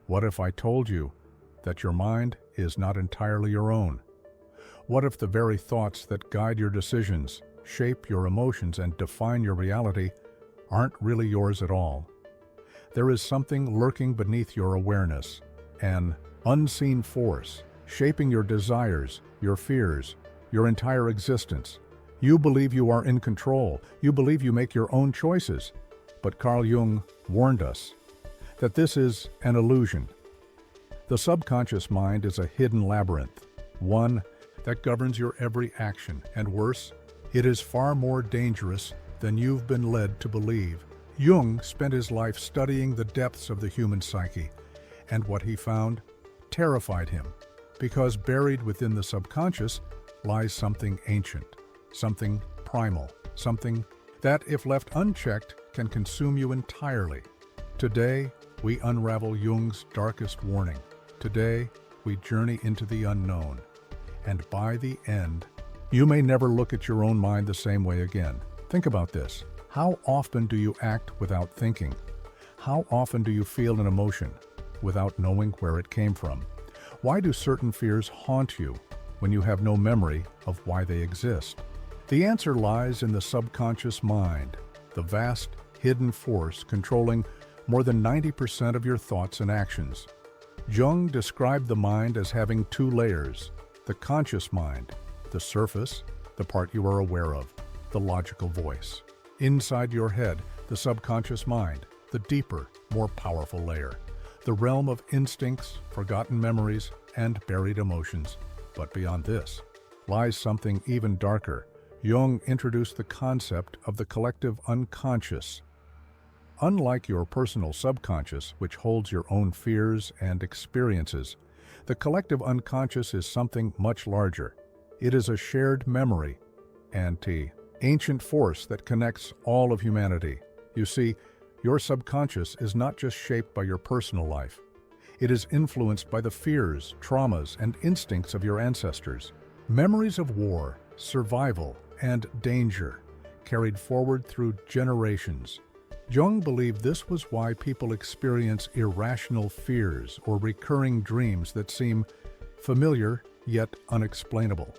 What if I told you that your mind is not entirely your own? What if the very thoughts that guide your decisions, shape your emotions, and define your reality aren't really yours at all? There is something lurking beneath your awareness, an unseen force, shaping your desires, your fears, your entire existence. You believe you are in control. You believe you make your own choices. But Carl Jung warned us that this is an illusion. The subconscious mind is a hidden labyrinth, one that governs your every action, and worse, it is far more dangerous than you've been led to believe. Jung spent his life studying the depths of the human psyche, and what he found terrified him, because buried within the subconscious lies something ancient, something primal, something that, if left unchecked, can consume you entirely. Today, we unravel Jung's darkest warning. Today, we journey into the unknown. And by the end, you may never look at your own mind the same way again. Think about this. How often do you act without thinking? How often do you feel an emotion without knowing where it came from? Why do certain fears haunt you when you have no memory of why they exist? The answer lies in the subconscious mind, the vast, hidden force controlling more than 90% of your thoughts and actions. Jung described the mind as having two layers: the conscious mind, the surface, the part you are aware of, the logical voice. Inside your head, the subconscious mind, the deeper, more powerful layer, the realm of instincts, forgotten memories, and buried emotions. But beyond this lies something even darker. Jung introduced the concept of the collective unconscious. Unlike your personal subconscious, which holds your own fears and experiences, the collective unconscious is something much larger. It is a shared memory, an ancient force that connects all of humanity. You see, your subconscious is not just shaped by your personal life. It is influenced by the fears, traumas, and instincts of your ancestors. Memories of war, survival, and danger, carried forward through generations. Jung believed this was why people experience irrational fears or recurring dreams that seem familiar yet unexplainable.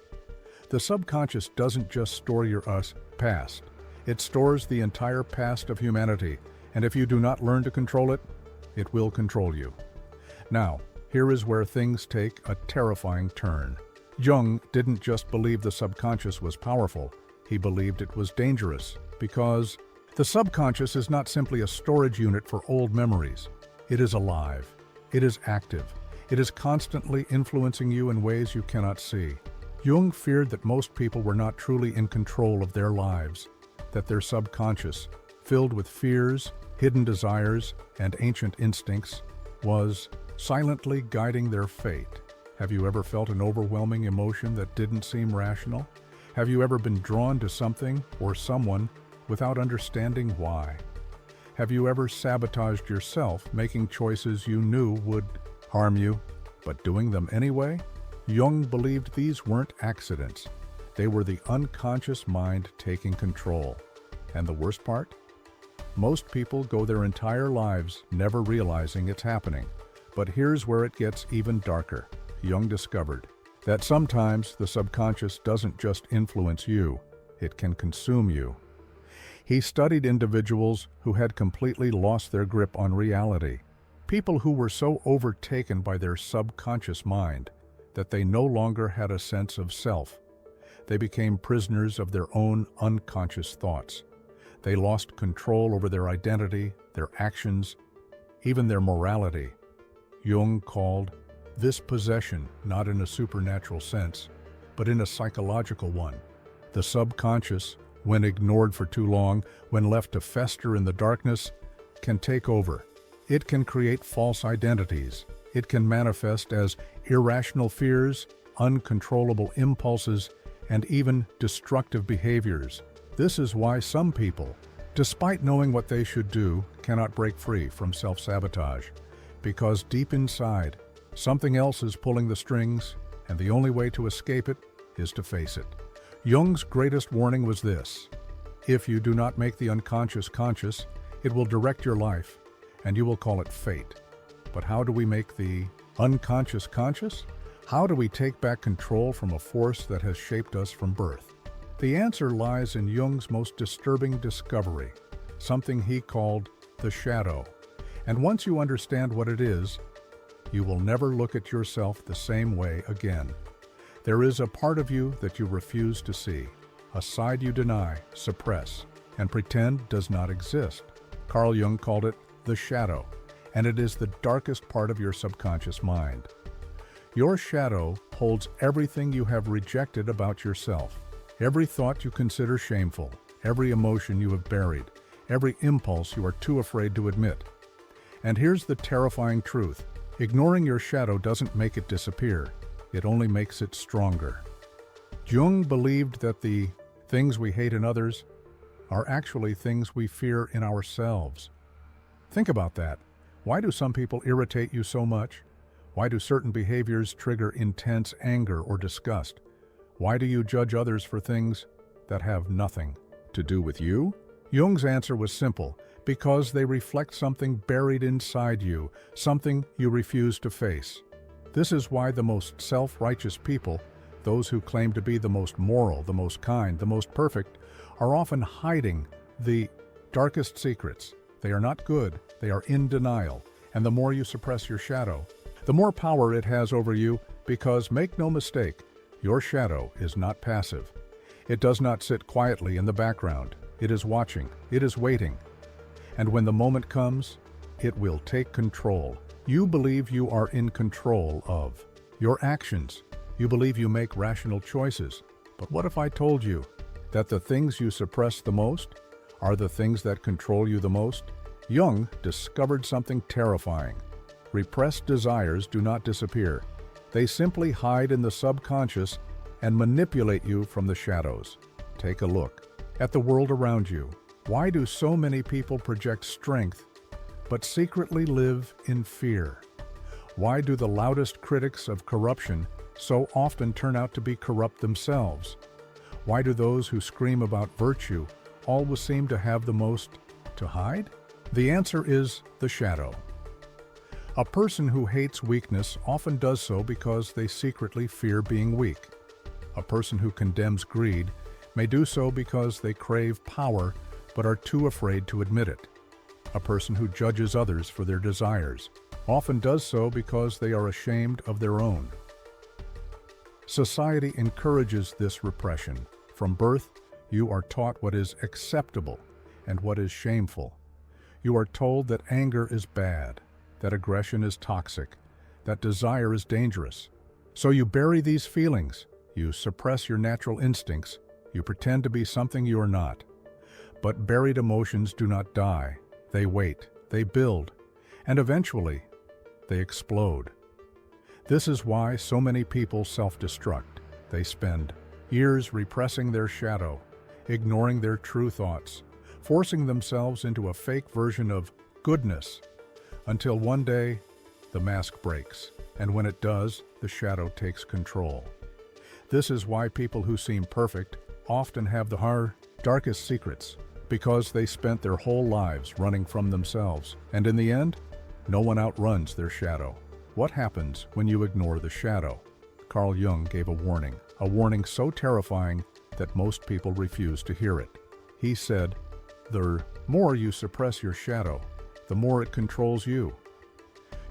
The subconscious doesn't just store your past, it stores the entire past of humanity, and if you do not learn to control it, it will control you. Now, here is where things take a terrifying turn. Jung didn't just believe the subconscious was powerful, he believed it was dangerous, because the subconscious is not simply a storage unit for old memories. It is alive. It is active. It is constantly influencing you in ways you cannot see. Jung feared that most people were not truly in control of their lives, that their subconscious, filled with fears, hidden desires, and ancient instincts, was silently guiding their fate. Have you ever felt an overwhelming emotion that didn't seem rational? Have you ever been drawn to something or someone without understanding why? Have you ever sabotaged yourself, making choices you knew would harm you, but doing them anyway? Jung believed these weren't accidents. They were the unconscious mind taking control. And the worst part? Most people go their entire lives never realizing it's happening. But here's where it gets even darker. Jung discovered that sometimes the subconscious doesn't just influence you, it can consume you. He studied individuals who had completely lost their grip on reality, people who were so overtaken by their subconscious mind that they no longer had a sense of self. They became prisoners of their own unconscious thoughts. They lost control over their identity, their actions, even their morality. Jung called this possession not in a supernatural sense, but in a psychological one. The subconscious, when ignored for too long, when left to fester in the darkness, can take over. It can create false identities. It can manifest as irrational fears, uncontrollable impulses, and even destructive behaviors. This is why some people, despite knowing what they should do, cannot break free from self-sabotage, because deep inside, something else is pulling the strings, and the only way to escape it is to face it. Jung's greatest warning was this: if you do not make the unconscious conscious, it will direct your life, and you will call it fate. But how do we make the unconscious conscious? How do we take back control from a force that has shaped us from birth? The answer lies in Jung's most disturbing discovery, something he called the shadow. And once you understand what it is, you will never look at yourself the same way again. There is a part of you that you refuse to see, a side you deny, suppress, and pretend does not exist. Carl Jung called it the shadow, and it is the darkest part of your subconscious mind. Your shadow holds everything you have rejected about yourself, every thought you consider shameful, every emotion you have buried, every impulse you are too afraid to admit. And here's the terrifying truth. Ignoring your shadow doesn't make it disappear. It only makes it stronger. Jung believed that the things we hate in others are actually things we fear in ourselves. Think about that. Why do some people irritate you so much? Why do certain behaviors trigger intense anger or disgust? Why do you judge others for things that have nothing to do with you? Jung's answer was simple: because they reflect something buried inside you, something you refuse to face. This is why the most self-righteous people, those who claim to be the most moral, the most kind, the most perfect, are often hiding the darkest secrets. They are not good, they are in denial, and the more you suppress your shadow, the more power it has over you, because make no mistake, your shadow is not passive. It does not sit quietly in the background. It is watching, it is waiting. And when the moment comes, it will take control. You believe you are in control of your actions. You believe you make rational choices. But what if I told you that the things you suppress the most are the things that control you the most? Jung discovered something terrifying. Repressed desires do not disappear. They simply hide in the subconscious and manipulate you from the shadows. Take a look at the world around you. Why do so many people project strength but secretly live in fear? Why do the loudest critics of corruption so often turn out to be corrupt themselves? Why do those who scream about virtue always seem to have the most to hide? The answer is the shadow. A person who hates weakness often does so because they secretly fear being weak. A person who condemns greed may do so because they crave power but are too afraid to admit it. A person who judges others for their desires often does so because they are ashamed of their own. Society encourages this repression. From birth, you are taught what is acceptable and what is shameful. You are told that anger is bad, that aggression is toxic, that desire is dangerous. So you bury these feelings, you suppress your natural instincts, you pretend to be something you are not. But buried emotions do not die. They wait, they build, and eventually, they explode. This is why so many people self-destruct. They spend years repressing their shadow, ignoring their true thoughts, forcing themselves into a fake version of goodness, until one day, the mask breaks, and when it does, the shadow takes control. This is why people who seem perfect often have the darkest secrets, because they spent their whole lives running from themselves, and in the end, no one outruns their shadow. What happens when you ignore the shadow? Carl Jung gave a warning so terrifying that most people refuse to hear it. He said, "The more you suppress your shadow, the more it controls you."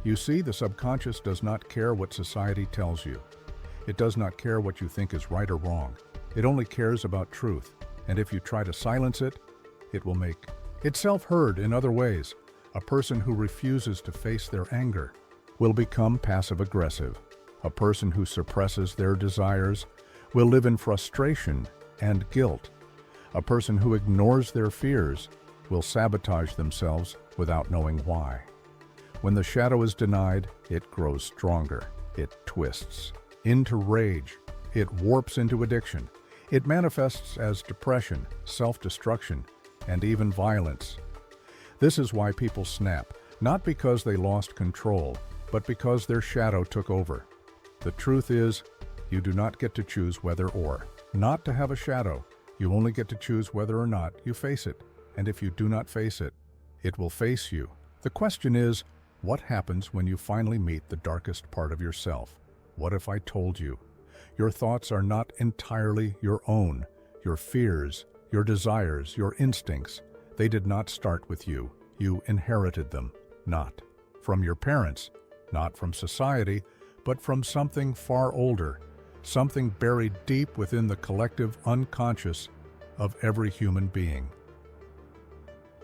You see, the subconscious does not care what society tells you. It does not care what you think is right or wrong. It only cares about truth, and if you try to silence it, it will make itself heard in other ways. A person who refuses to face their anger will become passive-aggressive. A person who suppresses their desires will live in frustration and guilt. A person who ignores their fears will sabotage themselves without knowing why. When the shadow is denied, it grows stronger. It twists into rage. It warps into addiction. It manifests as depression, self-destruction, and even violence. This is why people snap, not because they lost control, but because their shadow took over. The truth is, you do not get to choose whether or not to have a shadow. You only get to choose whether or not you face it. And if you do not face it, it will face you. The question is, What happens when you finally meet the darkest part of yourself? What if I told you? Your thoughts are not entirely your own. Your fears, your desires, your instincts, they did not start with you. You inherited them, not from your parents, not from society, but from something far older, something buried deep within the collective unconscious of every human being.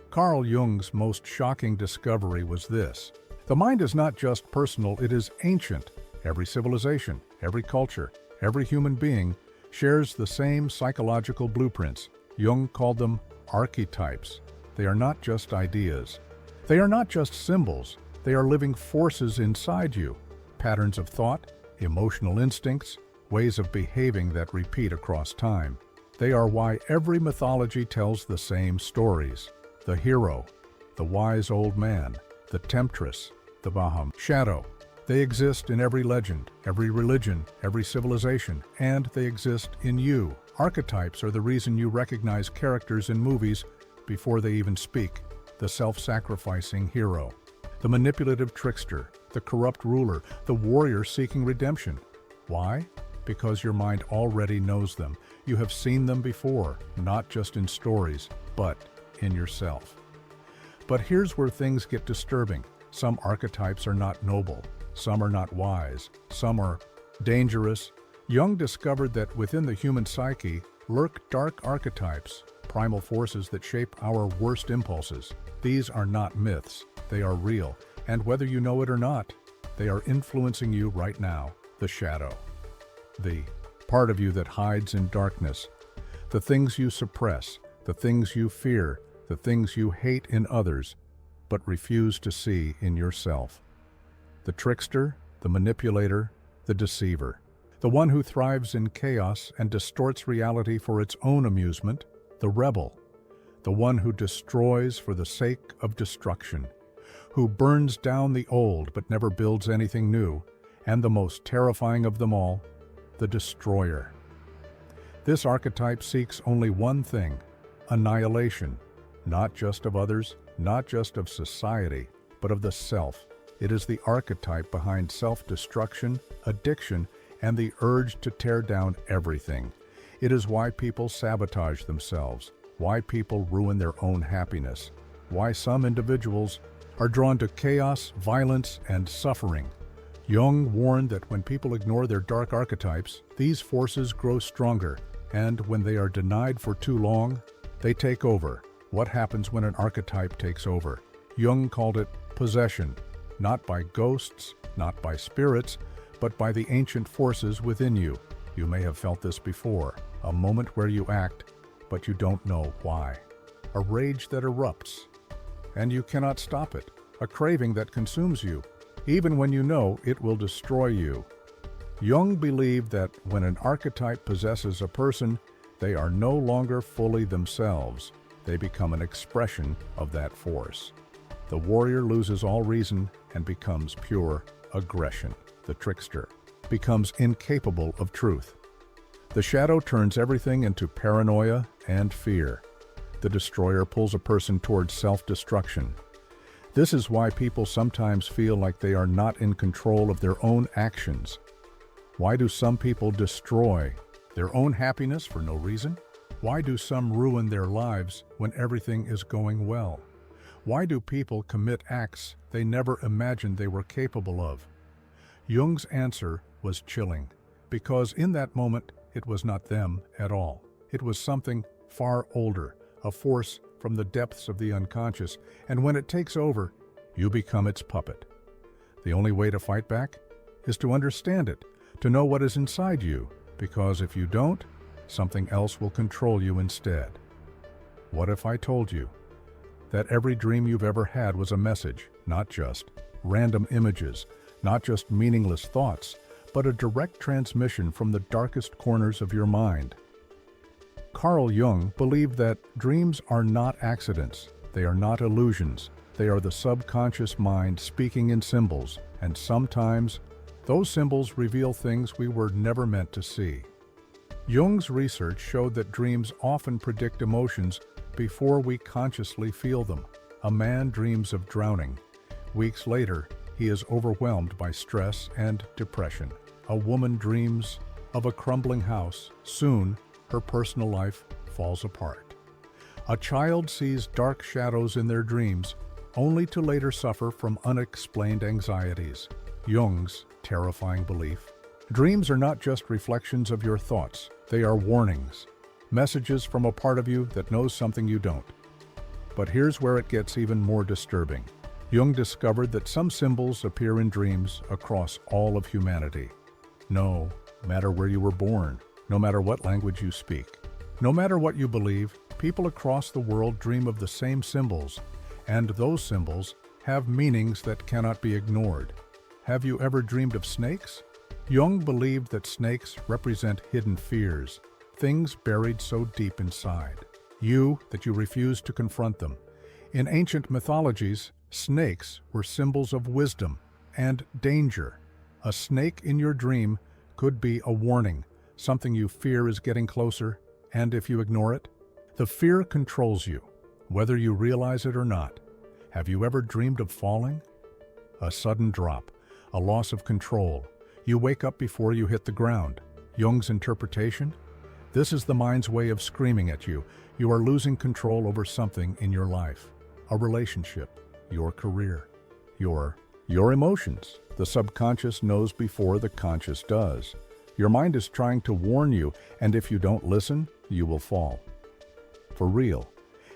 Carl Jung's most shocking discovery was this: the mind is not just personal, it is ancient. Every civilization, every culture, every human being shares the same psychological blueprints. Jung called them archetypes. They are not just ideas. They are not just symbols. They are living forces inside you, patterns of thought, emotional instincts, ways of behaving that repeat across time. They are why every mythology tells the same stories. The hero, the wise old man, the temptress, the Baham shadow. They exist in every legend, every religion, every civilization, and they exist in you. Archetypes are the reason you recognize characters in movies before they even speak. The self-sacrificing hero, the manipulative trickster, the corrupt ruler, the warrior seeking redemption. Why? Because your mind already knows them. You have seen them before, not just in stories, but in yourself. But here's where things get disturbing. Some archetypes are not noble. Some are not wise. Some are dangerous. Jung discovered that within the human psyche lurk dark archetypes, primal forces that shape our worst impulses. These are not myths. They are real. And whether you know it or not, they are influencing you right now. The shadow. The part of you that hides in darkness. The things you suppress. The things you fear. The things you hate in others, but refuse to see in yourself. The trickster, the manipulator, the deceiver. The one who thrives in chaos and distorts reality for its own amusement. The rebel. The one who destroys for the sake of destruction. Who burns down the old but never builds anything new. And the most terrifying of them all, the destroyer. This archetype seeks only one thing: annihilation. Not just of others, not just of society, but of the self. It is the archetype behind self-destruction, addiction, and the urge to tear down everything. It is why people sabotage themselves, why people ruin their own happiness, why some individuals are drawn to chaos, violence, and suffering. Jung warned that when people ignore their dark archetypes, these forces grow stronger, and when they are denied for too long, they take over. What happens when an archetype takes over? Jung called it possession, not by ghosts, not by spirits, but by the ancient forces within you. You may have felt this before, a moment where you act, but you don't know why. A rage that erupts, and you cannot stop it. A craving that consumes you, even when you know it will destroy you. Jung believed that when an archetype possesses a person, they are no longer fully themselves. They become an expression of that force. The warrior loses all reason and becomes pure aggression. The trickster becomes incapable of truth. The shadow turns everything into paranoia and fear. The destroyer pulls a person towards self-destruction. This is why people sometimes feel like they are not in control of their own actions. Why do some people destroy their own happiness for no reason? Why do some ruin their lives when everything is going well? Why do people commit acts they never imagined they were capable of? Jung's answer was chilling, because in that moment it was not them at all. It was something far older, a force from the depths of the unconscious, and when it takes over, you become its puppet. The only way to fight back is to understand it, to know what is inside you, because if you don't, something else will control you instead. What if I told you that every dream you've ever had was a message, not just random images, not just meaningless thoughts, but a direct transmission from the darkest corners of your mind? Carl Jung believed that dreams are not accidents, they are not illusions, they are the subconscious mind speaking in symbols, and sometimes those symbols reveal things we were never meant to see. Jung's research showed that dreams often predict emotions before we consciously feel them. A man dreams of drowning. Weeks later, he is overwhelmed by stress and depression. A woman dreams of a crumbling house. Soon, her personal life falls apart. A child sees dark shadows in their dreams, only to later suffer from unexplained anxieties. Jung's terrifying belief: dreams are not just reflections of your thoughts, they are warnings, messages from a part of you that knows something you don't. But here's where it gets even more disturbing. Jung discovered that some symbols appear in dreams across all of humanity. No matter where you were born, no matter what language you speak, no matter what you believe, people across the world dream of the same symbols, and those symbols have meanings that cannot be ignored. Have you ever dreamed of snakes? Jung believed that snakes represent hidden fears, things buried so deep inside you that you refuse to confront them. In ancient mythologies, snakes were symbols of wisdom and danger. A snake in your dream could be a warning, something you fear is getting closer, and if you ignore it, the fear controls you, whether you realize it or not. Have you ever dreamed of falling? A sudden drop, a loss of control. You wake up before you hit the ground. Jung's interpretation? This is the mind's way of screaming at you. You are losing control over something in your life. A relationship, your career, your emotions. The subconscious knows before the conscious does. Your mind is trying to warn you, and if you don't listen, you will fall. For real.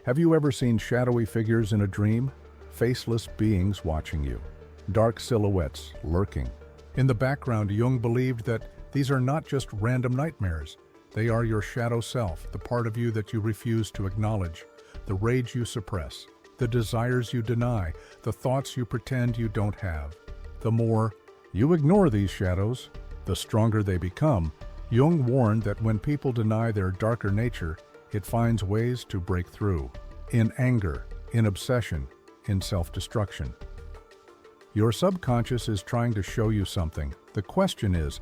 Have you ever seen shadowy figures in a dream? Faceless beings watching you. Dark silhouettes lurking. In the background, Jung believed that these are not just random nightmares. They are your shadow self, the part of you that you refuse to acknowledge, the rage you suppress, the desires you deny, the thoughts you pretend you don't have. The more you ignore these shadows, the stronger they become. Jung warned that when people deny their darker nature, it finds ways to break through. In anger, in obsession, in self-destruction. Your subconscious is trying to show you something. The question is,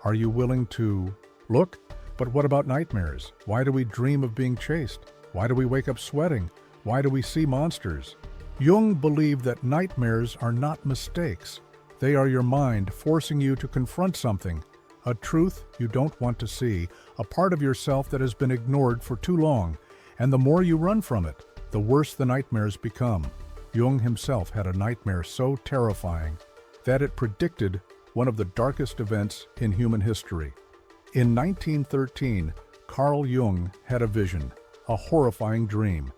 are you willing to look? But what about nightmares? Why do we dream of being chased? Why do we wake up sweating? Why do we see monsters? Jung believed that nightmares are not mistakes. They are your mind forcing you to confront something, a truth you don't want to see, a part of yourself that has been ignored for too long. And the more you run from it, the worse the nightmares become. Jung himself had a nightmare so terrifying that it predicted one of the darkest events in human history. In 1913, Carl Jung had a vision, a horrifying dream.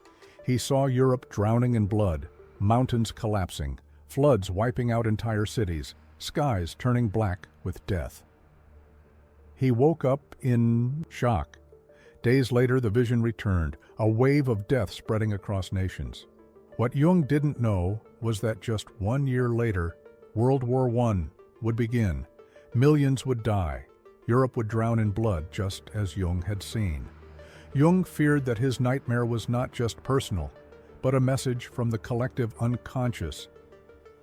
He saw Europe drowning in blood, mountains collapsing, floods wiping out entire cities, skies turning black with death. He woke up in shock. Days later, the vision returned, a wave of death spreading across nations. What Jung didn't know was that just 1 year later, World War I would begin. Millions would die. Europe would drown in blood, just as Jung had seen. Jung feared that his nightmare was not just personal, but a message from the collective unconscious,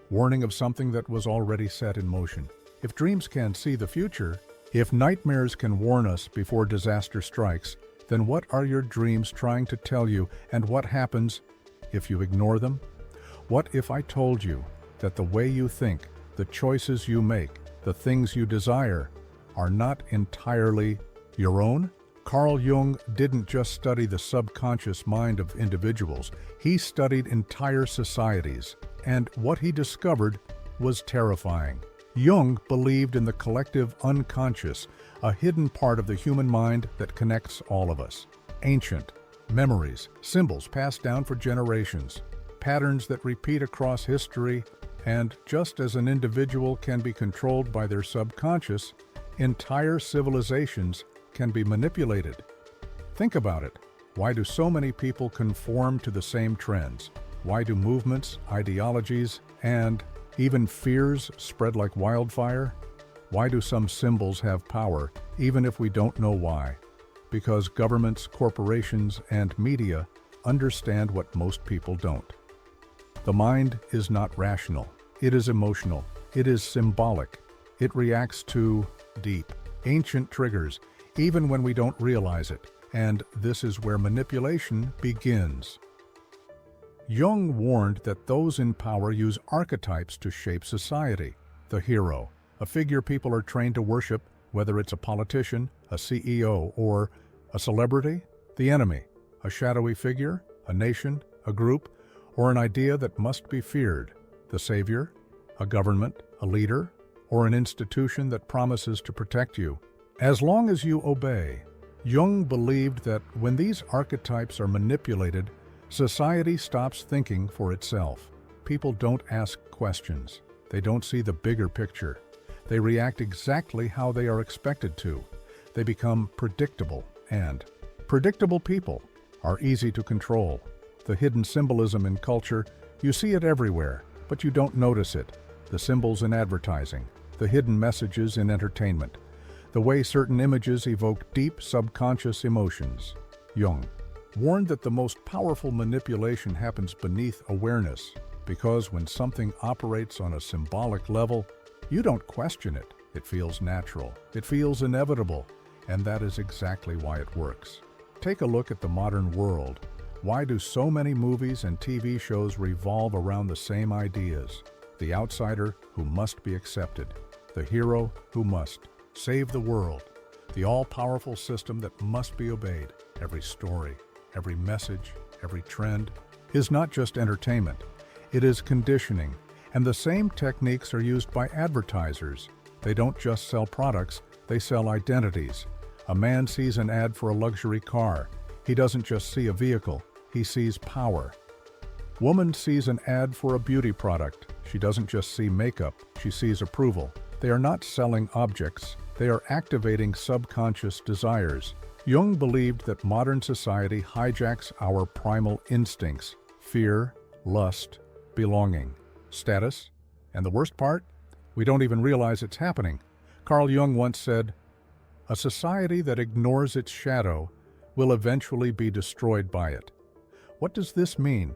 warning of something that was already set in motion. If dreams can see the future, if nightmares can warn us before disaster strikes, then what are your dreams trying to tell you, and what happens if you ignore them? What if I told you that the way you think, the choices you make, the things you desire, are not entirely your own? Carl Jung didn't just study the subconscious mind of individuals, he studied entire societies, and what he discovered was terrifying. Jung believed in the collective unconscious, a hidden part of the human mind that connects all of us. Ancient memories, symbols passed down for generations, patterns that repeat across history, and just as an individual can be controlled by their subconscious, entire civilizations can be manipulated. Think about it. Why do so many people conform to the same trends? Why do movements, ideologies, and even fears spread like wildfire? Why do some symbols have power, even if we don't know why? Because governments, corporations, and media understand what most people don't. The mind is not rational. It is emotional. It is symbolic. It reacts to deep, ancient triggers, even when we don't realize it. And this is where manipulation begins. Jung warned that those in power use archetypes to shape society. The hero, a figure people are trained to worship, whether it's a politician, a CEO, or a celebrity. The enemy, a shadowy figure, a nation, a group, or an idea that must be feared. The savior, a government, a leader, or an institution that promises to protect you. As long as you obey. Jung believed that when these archetypes are manipulated, society stops thinking for itself. People don't ask questions. They don't see the bigger picture. They react exactly how they are expected to. They become predictable, and predictable people are easy to control. The hidden symbolism in culture, you see it everywhere, but you don't notice it. The symbols in advertising, the hidden messages in entertainment, the way certain images evoke deep subconscious emotions. Jung warned that the most powerful manipulation happens beneath awareness, because when something operates on a symbolic level, you don't question it. It feels natural. It feels inevitable. And that is exactly why it works. Take a look at the modern world. Why do so many movies and TV shows revolve around the same ideas? The outsider who must be accepted. The hero who must save the world. The all-powerful system that must be obeyed. Every story, every message, every trend is not just entertainment. It is conditioning. And the same techniques are used by advertisers. They don't just sell products, they sell identities. A man sees an ad for a luxury car. He doesn't just see a vehicle, he sees power. Woman sees an ad for a beauty product. She doesn't just see makeup, she sees approval. They are not selling objects, they are activating subconscious desires. Jung believed that modern society hijacks our primal instincts: fear, lust, belonging, status, and the worst part, we don't even realize it's happening. Carl Jung once said, "A society that ignores its shadow will eventually be destroyed by it." What does this mean?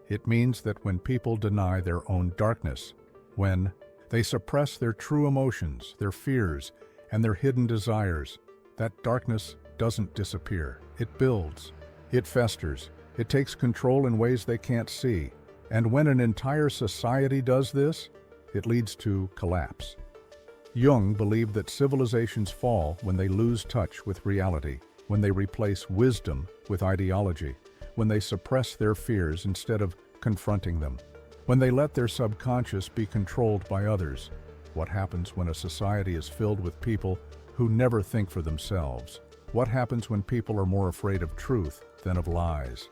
It means that when people deny their own darkness, when they suppress their true emotions, their fears, and their hidden desires, that darkness doesn't disappear. It builds, it festers, it takes control in ways they can't see. And when an entire society does this, it leads to collapse. Jung believed that civilizations fall when they lose touch with reality, when they replace wisdom with ideology, when they suppress their fears instead of confronting them, when they let their subconscious be controlled by others. What happens when a society is filled with people who never think for themselves? What happens when people are more afraid of truth than of lies?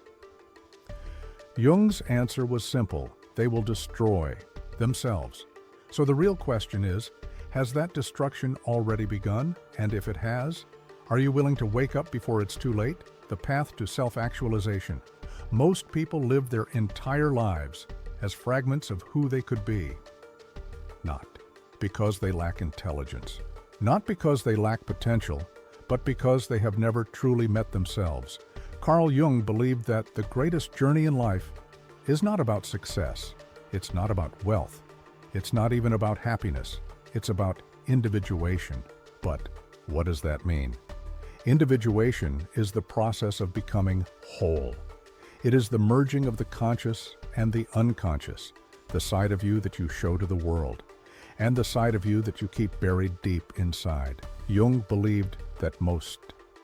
Jung's answer was simple: they will destroy themselves. So the real question is, has that destruction already begun? And if it has, are you willing to wake up before it's too late? The path to self-actualization. Most people live their entire lives as fragments of who they could be. Not because they lack intelligence, not because they lack potential, but because they have never truly met themselves. Carl Jung believed that the greatest journey in life is not about success. It's not about wealth. It's not even about happiness. It's about individuation. But what does that mean? Individuation is the process of becoming whole. It is the merging of the conscious and the unconscious, the side of you that you show to the world, and the side of you that you keep buried deep inside. Jung believed that most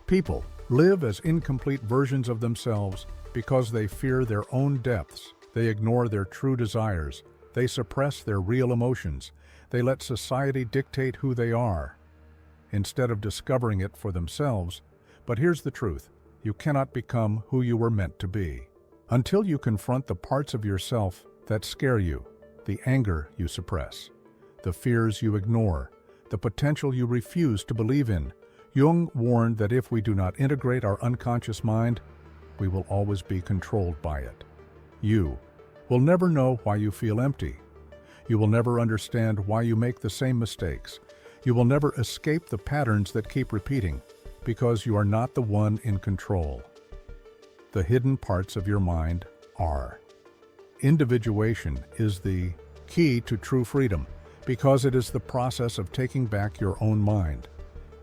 people live as incomplete versions of themselves because they fear their own depths. They ignore their true desires. They suppress their real emotions. They let society dictate who they are, instead of discovering it for themselves. But here's the truth: you cannot become who you were meant to be until you confront the parts of yourself that scare you, the anger you suppress, the fears you ignore, the potential you refuse to believe in. Jung warned that if we do not integrate our unconscious mind, we will always be controlled by it. You will never know why you feel empty. You will never understand why you make the same mistakes. You will never escape the patterns that keep repeating, because you are not the one in control. The hidden parts of your mind are. Individuation is the key to true freedom, because it is the process of taking back your own mind.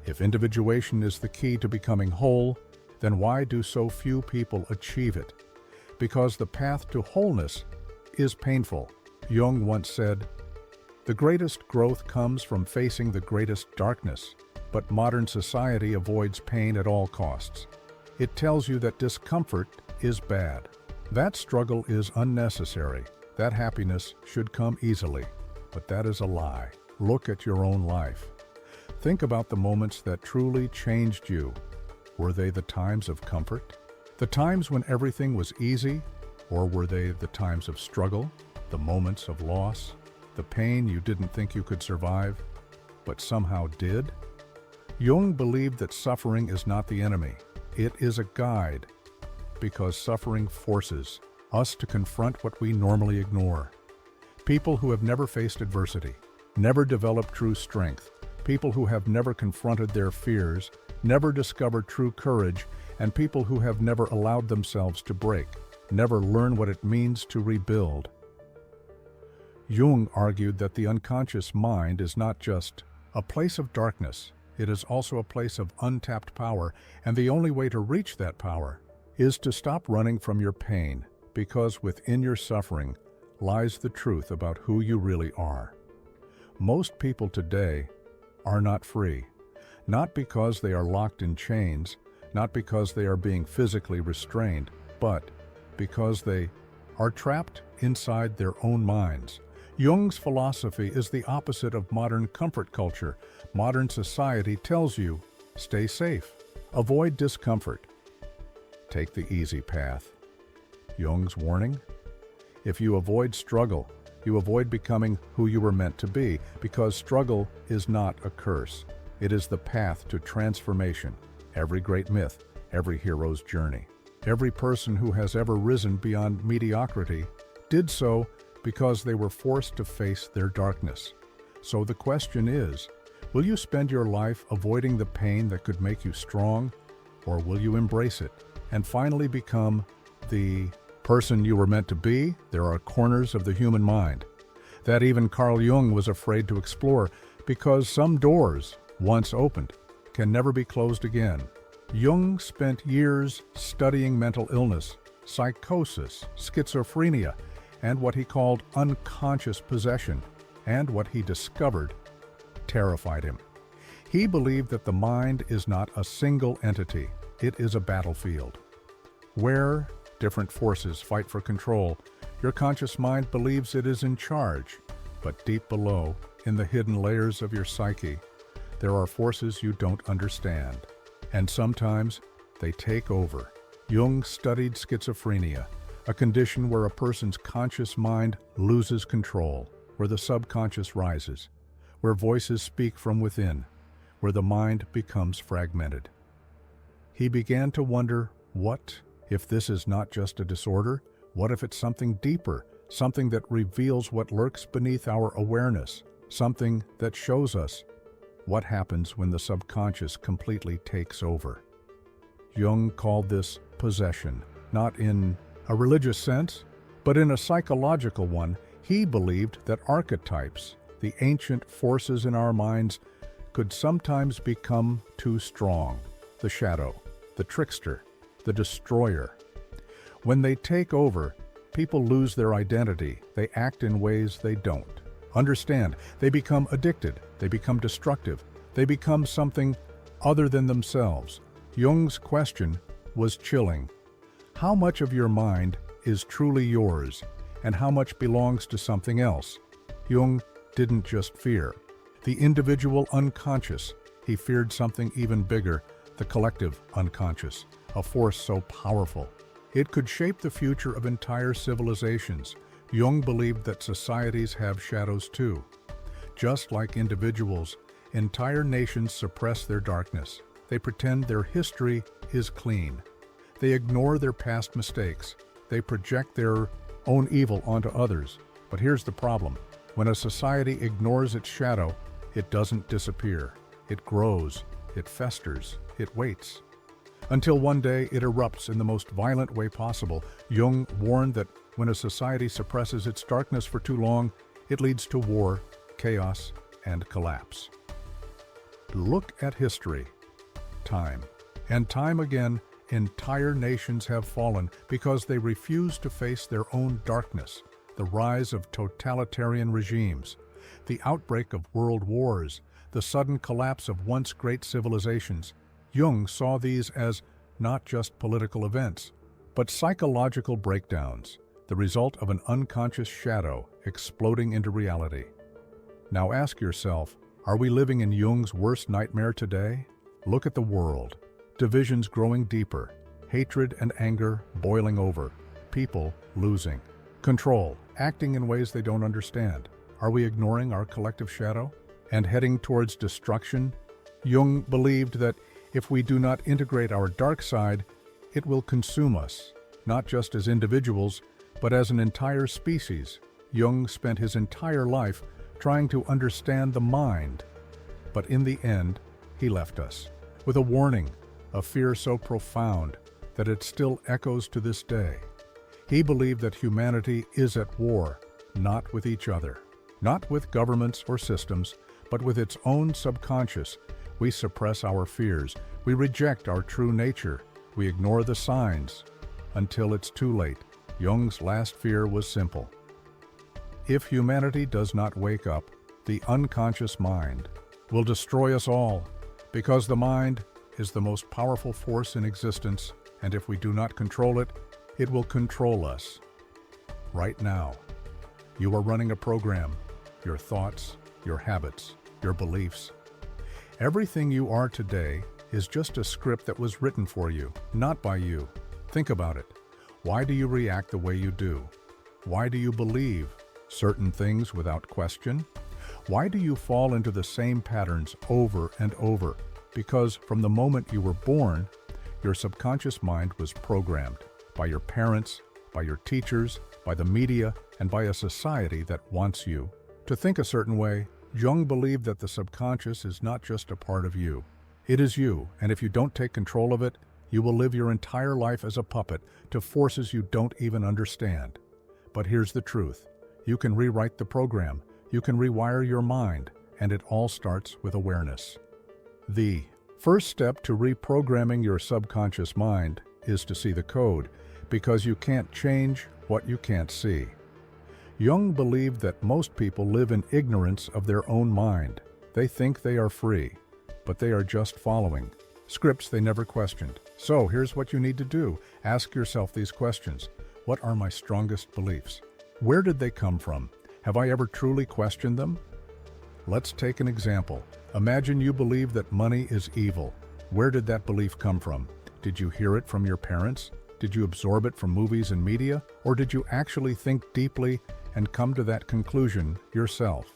If individuation is the key to becoming whole, then why do so few people achieve it? because the path to wholeness is painful. Jung once said, "The greatest growth comes from facing the greatest darkness, but modern society avoids pain at all costs. It tells you that discomfort is bad. That struggle is unnecessary. That happiness should come easily." But that is a lie. Look at your own life. Think about the moments that truly changed you. Were they the times of comfort? The times when everything was easy? Or were they the times of struggle? The moments of loss? The pain you didn't think you could survive, but somehow did? Jung believed that suffering is not the enemy. It is a guide, because suffering forces us to confront what we normally ignore. People who have never faced adversity, never developed true strength, people who have never confronted their fears, never discovered true courage, and people who have never allowed themselves to break, never learn what it means to rebuild. Jung argued that the unconscious mind is not just a place of darkness, it is also a place of untapped power, and the only way to reach that power is to stop running from your pain, because within your suffering lies the truth about who you really are. Most people today are not free, not because they are locked in chains, not because they are being physically restrained, but because they are trapped inside their own minds. Jung's philosophy is the opposite of modern comfort culture. Modern society tells you, stay safe, avoid discomfort, take the easy path. Jung's warning? If you avoid struggle, you avoid becoming who you were meant to be, because struggle is not a curse. It is the path to transformation. Every great myth, every hero's journey, every person who has ever risen beyond mediocrity did so because they were forced to face their darkness. So the question is, will you spend your life avoiding the pain that could make you strong, or will you embrace it and finally become the person you were meant to be? There are corners of the human mind that even Carl Jung was afraid to explore, because some doors, once opened, can never be closed again. Jung spent years studying mental illness, psychosis, schizophrenia, and what he called unconscious possession, and what he discovered terrified him. He believed that the mind is not a single entity, it is a battlefield, where different forces fight for control. Your conscious mind believes it is in charge, but deep below, in the hidden layers of your psyche, there are forces you don't understand, and sometimes they take over. Jung studied schizophrenia, a condition where a person's conscious mind loses control, where the subconscious rises, where voices speak from within, where the mind becomes fragmented. He began to wonder, what if this is not just a disorder? What if it's something deeper, something that reveals what lurks beneath our awareness, something that shows us what happens when the subconscious completely takes over? Jung called this possession, not in a religious sense, but in a psychological one. He believed that archetypes, the ancient forces in our minds, could sometimes become too strong. The shadow, the trickster, the destroyer. When they take over, people lose their identity. They act in ways they don't understand. They become addicted. They become destructive. They become something other than themselves. Jung's question was chilling. How much of your mind is truly yours, and how much belongs to something else? Jung didn't just fear the individual unconscious. He feared something even bigger, the collective unconscious, a force so powerful it could shape the future of entire civilizations. Jung believed that societies have shadows too. Just like individuals, entire nations suppress their darkness. They pretend their history is clean. They ignore their past mistakes. They project their own evil onto others. But here's the problem. When a society ignores its shadow, it doesn't disappear. It grows, it festers, it waits, until one day it erupts in the most violent way possible. Jung warned that when a society suppresses its darkness for too long, it leads to war, chaos, and collapse. Look at history. Time and time again, Entire nations have fallen because they refuse to face their own darkness. The rise of totalitarian regimes, the outbreak of world wars, the sudden collapse of once great civilizations. Jung saw these as not just political events, but psychological breakdowns, the result of an unconscious shadow exploding into reality. Now ask yourself, are we living in Jung's worst nightmare today? Look at the world. Divisions growing deeper, hatred and anger boiling over, people losing control, acting in ways they don't understand. Are we ignoring our collective shadow and heading towards destruction? Jung believed that if we do not integrate our dark side, it will consume us, not just as individuals, but as an entire species. Jung spent his entire life trying to understand the mind, but in the end, he left us with a warning, a fear so profound that it still echoes to this day. He believed that humanity is at war, not with each other, not with governments or systems, but with its own subconscious. We suppress our fears, we reject our true nature, we ignore the signs, until it's too late. Jung's last fear was simple. If humanity does not wake up, the unconscious mind will destroy us all, because the mind is the most powerful force in existence, and if we do not control it, it will control us. Right now, you are running a program, your thoughts, your habits, your beliefs. Everything you are today is just a script that was written for you, not by you. Think about it. Why do you react the way you do? Why do you believe certain things without question? Why do you fall into the same patterns over and over? Because from the moment you were born, your subconscious mind was programmed by your parents, by your teachers, by the media, and by a society that wants you to think a certain way. Jung believed that the subconscious is not just a part of you. It is you, and if you don't take control of it, you will live your entire life as a puppet to forces you don't even understand. But here's the truth. You can rewrite the program. You can rewire your mind, and it all starts with awareness. The first step to reprogramming your subconscious mind is to see the code, because you can't change what you can't see. Jung believed that most people live in ignorance of their own mind. They think they are free, but they are just following scripts they never questioned. So here's what you need to do. Ask yourself these questions. What are my strongest beliefs? Where did they come from? Have I ever truly questioned them? Let's take an example. Imagine you believe that money is evil. Where did that belief come from? Did you hear it from your parents? Did you absorb it from movies and media? Or did you actually think deeply and come to that conclusion yourself?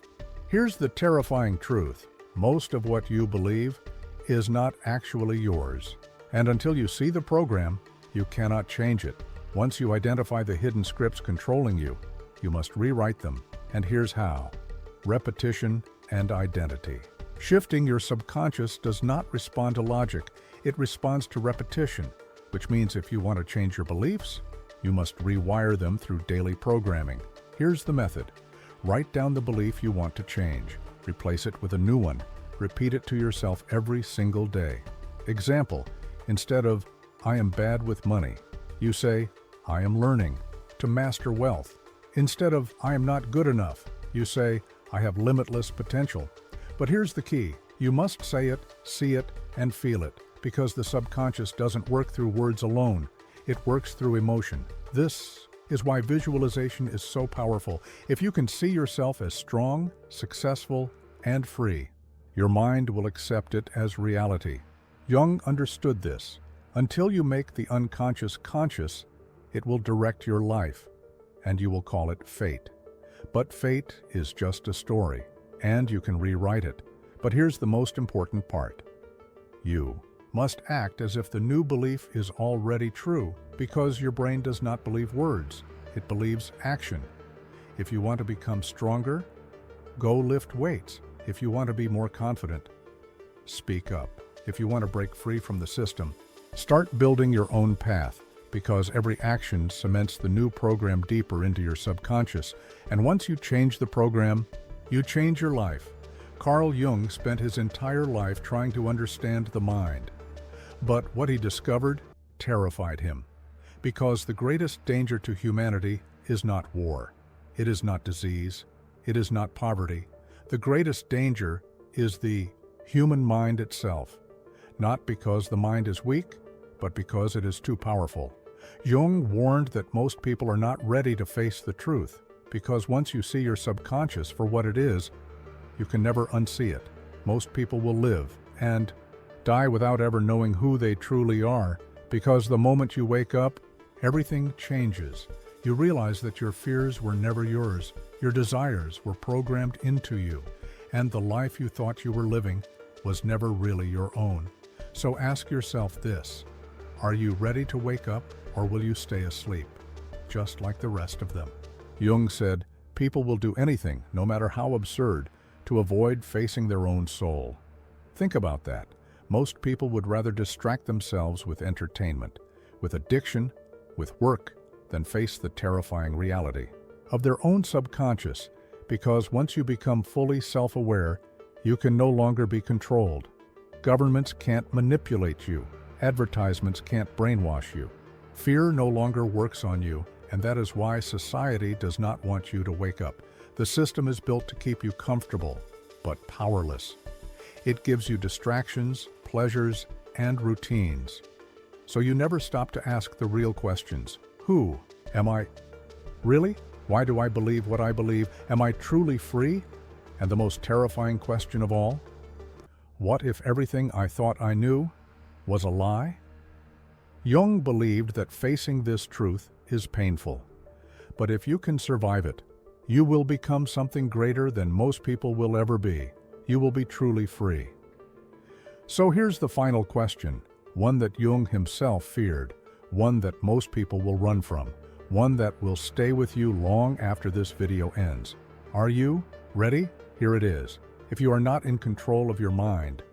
Here's the terrifying truth. Most of what you believe is not actually yours. And until you see the program, you cannot change it. Once you identify the hidden scripts controlling you, you must rewrite them. And here's how. Repetition and identity. Shifting your subconscious does not respond to logic. It responds to repetition, which means if you want to change your beliefs, you must rewire them through daily programming. Here's the method. Write down the belief you want to change. Replace it with a new one. Repeat it to yourself every single day. Example, instead of, I am bad with money, you say, I am learning to master wealth. Instead of, I am not good enough, you say, I have limitless potential. But here's the key. You must say it, see it, and feel it, because the subconscious doesn't work through words alone. It works through emotion. This is why visualization is so powerful. If you can see yourself as strong, successful, and free, your mind will accept it as reality. Jung understood this. Until you make the unconscious conscious, it will direct your life, and you will call it fate. But fate is just a story, and you can rewrite it. But here's the most important part. You must act as if the new belief is already true, because your brain does not believe words, it believes action. If you want to become stronger, go lift weights. If you want to be more confident, speak up. If you want to break free from the system, start building your own path, because every action cements the new program deeper into your subconscious. And once you change the program, you change your life. Carl Jung spent his entire life trying to understand the mind. But what he discovered terrified him. Because the greatest danger to humanity is not war. It is not disease. It is not poverty. The greatest danger is the human mind itself. Not because the mind is weak, but because it is too powerful. Jung warned that most people are not ready to face the truth, because once you see your subconscious for what it is, you can never unsee it. Most people will live and die without ever knowing who they truly are, because the moment you wake up, everything changes. You realize that your fears were never yours, your desires were programmed into you, and the life you thought you were living was never really your own. So ask yourself this: are you ready to wake up, or will you stay asleep, just like the rest of them? Jung said, people will do anything, no matter how absurd, to avoid facing their own soul. Think about that. Most people would rather distract themselves with entertainment, with addiction, with work, than face the terrifying reality of their own subconscious, because once you become fully self-aware, you can no longer be controlled. Governments can't manipulate you. Advertisements can't brainwash you. Fear no longer works on you, and that is why society does not want you to wake up. The system is built to keep you comfortable, but powerless. It gives you distractions, pleasures, and routines. So you never stop to ask the real questions. Who am I? Really? Why do I believe what I believe? Am I truly free? And the most terrifying question of all, what if everything I thought I knew was a lie? Jung believed that facing this truth is painful, but if you can survive it, you will become something greater than most people will ever be. You will be truly free. So here's the final question, one that Jung himself feared, one that most people will run from, one that will stay with you long after this video ends. Are you ready? Here it is. If you are not in control of your mind,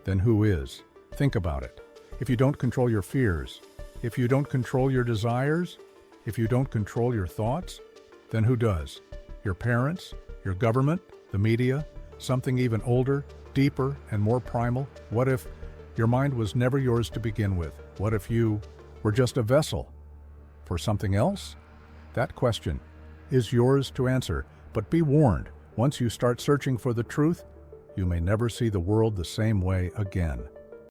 then who is? Think about it. If you don't control your fears, if you don't control your desires, if you don't control your thoughts, then who does? Your parents, your government, the media, something even older, deeper, and more primal? What if your mind was never yours to begin with? What if you were just a vessel for something else? That question is yours to answer, but be warned, once you start searching for the truth, you may never see the world the same way again.